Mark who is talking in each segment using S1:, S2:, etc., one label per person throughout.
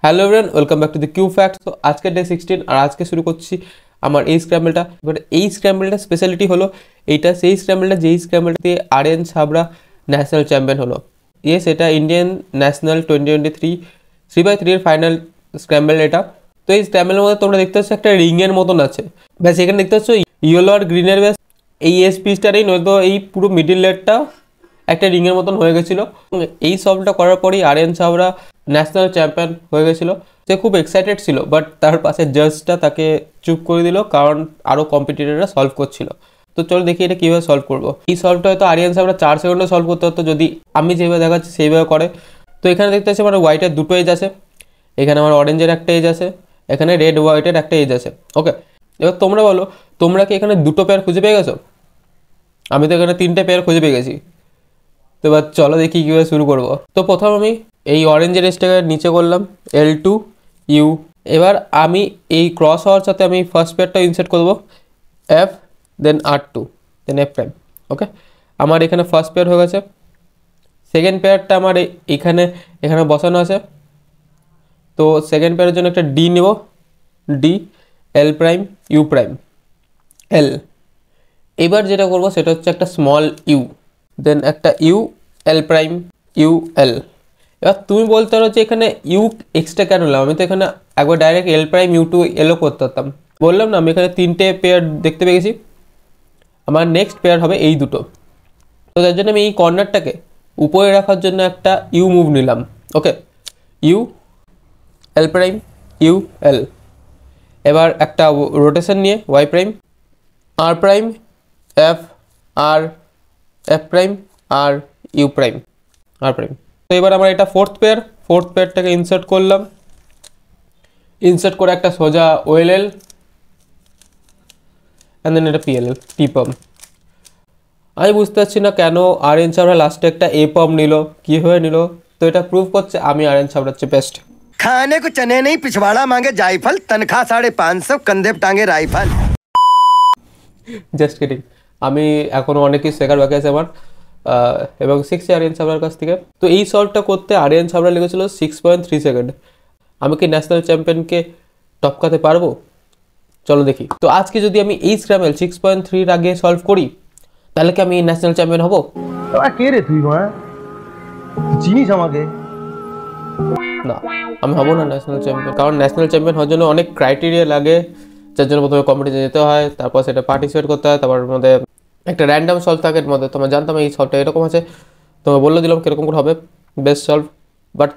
S1: Hello everyone, welcome back to the Q Facts. তো আজকে day 16 আর আজকে শুরু করছি আমার এই স্ক্র্যাম্বলটা। এবার এই স্ক্র্যাম্বলটা স্পেশালিটি হলো এইটা সেই স্ক্র্যাম্বলটা যেই স্ক্র্যাম্বলটা দিয়ে আরএন ছাবড়া ন্যাশনাল চ্যাম্পিয়ন হলো। ইয়েস, এটা ইন্ডিয়ান ন্যাশনাল 2023 3x3 এর ফাইনাল স্ক্র্যাম্বল এটা। তো এই স্ক্র্যাম্বলের মধ্যে তোমরা দেখতে পাচ্ছ একটা রিংয়ের মতন আছে, ব্যাস এখানে দেখতে পাচ্ছ ইয়েলো আর গ্রিনের ব্যাস এই এস পিসটারই, নয়তো এই পুরো মিডিল লেয়ারটা একটা রিংয়ের মতন হয়ে গেছিলো। এই সলভটা করার পরেই আরএন ছাবড়া ন্যাশনাল চ্যাম্পিয়ন হয়ে গেছিলো। সে খুব এক্সাইটেড ছিল, বাট তার পাশে জাজটা তাকে চুপ করে দিল, কারণ আরও কম্পিটিটররা সলভ করছিল। তো চলো দেখি এটা কীভাবে সলভ করবো। এই সলভটা হয়তো আরিয়ান ছাবড়া 4 সেকেন্ডে সলভ করতে হতো যদি আমি যেভাবে দেখাচ্ছি সেইভাবে করে। তো এখানে দেখতে পাচ্ছি আমার হোয়াইটের দুটো এজ আছে, এখানে আমার অরেঞ্জের একটা এজ আছে, এখানে রেড হোয়াইটের একটা এজ আছে। ওকে, এবার তোমরা বলো, তোমরা কি এখানে দুটো পেয়ার খুঁজে পেয়ে গেছো? আমি তো এখানে 3টে পেয়ার খুঁজে পেয়ে গেছি। তো এবার চলো দেখি কীভাবে শুরু করবো। তো প্রথম আমি এই অরেঞ্জের এজটাকে নিচে করলাম L2 U। এবার আমি এই ক্রস হওয়ার সাথে আমি ফার্স্ট পেয়ারটা ইনসার্ট করবো F, দেন R2, দেন F প্রাইম। ওকে, আমার এখানে ফার্স্ট পেয়ার হয়ে গেছে। সেকেন্ড পেয়ারটা আমার এখানে এখানে বসানো আছে। তো সেকেন্ড পেয়ারের জন্য একটা ডি নেব, D, L prime, you prime, L। এবার যেটা করবো সেটা হচ্ছে একটা স্মল ইউ, দেন একটা U, L prime, U, L। এবার তুমি বলতে পারো যে এখানে ইউ এক্সট্রা কেন নিলাম, আমি তো এখানে একবার direct L prime U to এলও করতে পারতাম। বললাম না, আমি এখানে 3টে পেয়ার দেখতে পেয়ে গেছি, আমার নেক্সট পেয়ার হবে এই দুটো। তো তার জন্য আমি এই কর্নারটাকে উপরে রাখার জন্য একটা ইউ মুভ নিলাম। Okay, U, L prime, U, L। এবার একটা রোটেশন নিয়ে Y prime, R prime, F, R, F prime, R, U prime, R prime. তো এবার আমার এটা ফোর্থ পেয়ারটাকে ইনসার্ট করলাম, ইনসার্ট করে একটা সোজা ওএলএল অ্যান্ড দেন এটা পিএলএল, টি পাম্প। আমি বুঝতে পারছি না কেন আরএন ছাবড়া লাস্টে একটা এ পাম্প নিল, কীভাবে নিল। তো এটা প্রুভ করছে আমি আরএন ছাবড়ার চেয়ে বেস্ট।
S2: खाने को चने नहीं पिछवाड़ा मांगे जायफल, तनख्वाह 550, कंधे पे टांगे राइफल।
S1: জাস্ট কিডিং, আমি এখনও অনেক কিছু শেখার বাকি আছে আমার, এবং শিখছি আরিয়ান ছাবড়ার কাছ থেকে। তো এই সলভটা করতে আরিয়ান ছাবড়া লেগেছিল 6.3 সেকেন্ড। আমি কি ন্যাশনাল চ্যাম্পিয়নকে টপকাতে পারবো? চলো দেখি। তো আজকে যদি আমি এই স্ক্র্যামেল 6.3 আগে সলভ করি, তাহলে কি আমি ন্যাশনাল চ্যাম্পিয়ন হবো?
S3: কে রে তুই? চিনিস আমাকে?
S1: না, আমি হবো না ন্যাশনাল চ্যাম্পিয়ন, কারণ ন্যাশনাল চ্যাম্পিয়ন হওয়ার জন্য অনেক ক্রাইটেরিয়া লাগে, যার জন্য প্রথমে কম্পিটিশনে যেতে হয়, তারপর সেটা পার্টিসিপেট করতে হয়, তারপর মধ্যে একটা র্যান্ডাম সলভ থাকে। এর মধ্যে তোমার জানতাম এই সলভটা এরকম আছে, তোমার বলে দিলাম কীরকম করে হবে বেস্ট সলভ। বাট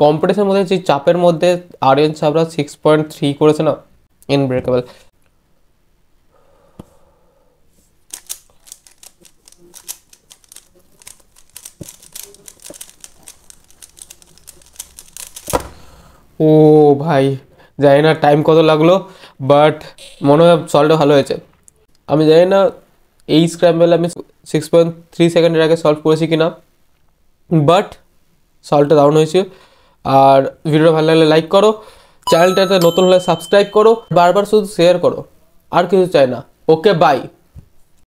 S1: কম্পিটিশনের মধ্যে যে চাপের মধ্যে আরিয়ান ছাবড়া 6.3 করেছে না, ইনব্রেকেবল। ও ভাই, জানি না টাইম কত লাগলো, বাট মনে হয় সলভটা ভালো হয়েছে। আমি জানি না এই স্ক্র্যাম্বল আমি 6.3 সেকেন্ডের আগে সলভ করেছি কি না, বাট সলভটা দারুণ হয়েছে। আর ভিডিওটা ভালো লাগলে লাইক করো, চ্যানেলটাতে নতুন হলে সাবস্ক্রাইব করো, বারবার শুধু শেয়ার করো, আর কিছু চাই না। ওকে, বাই।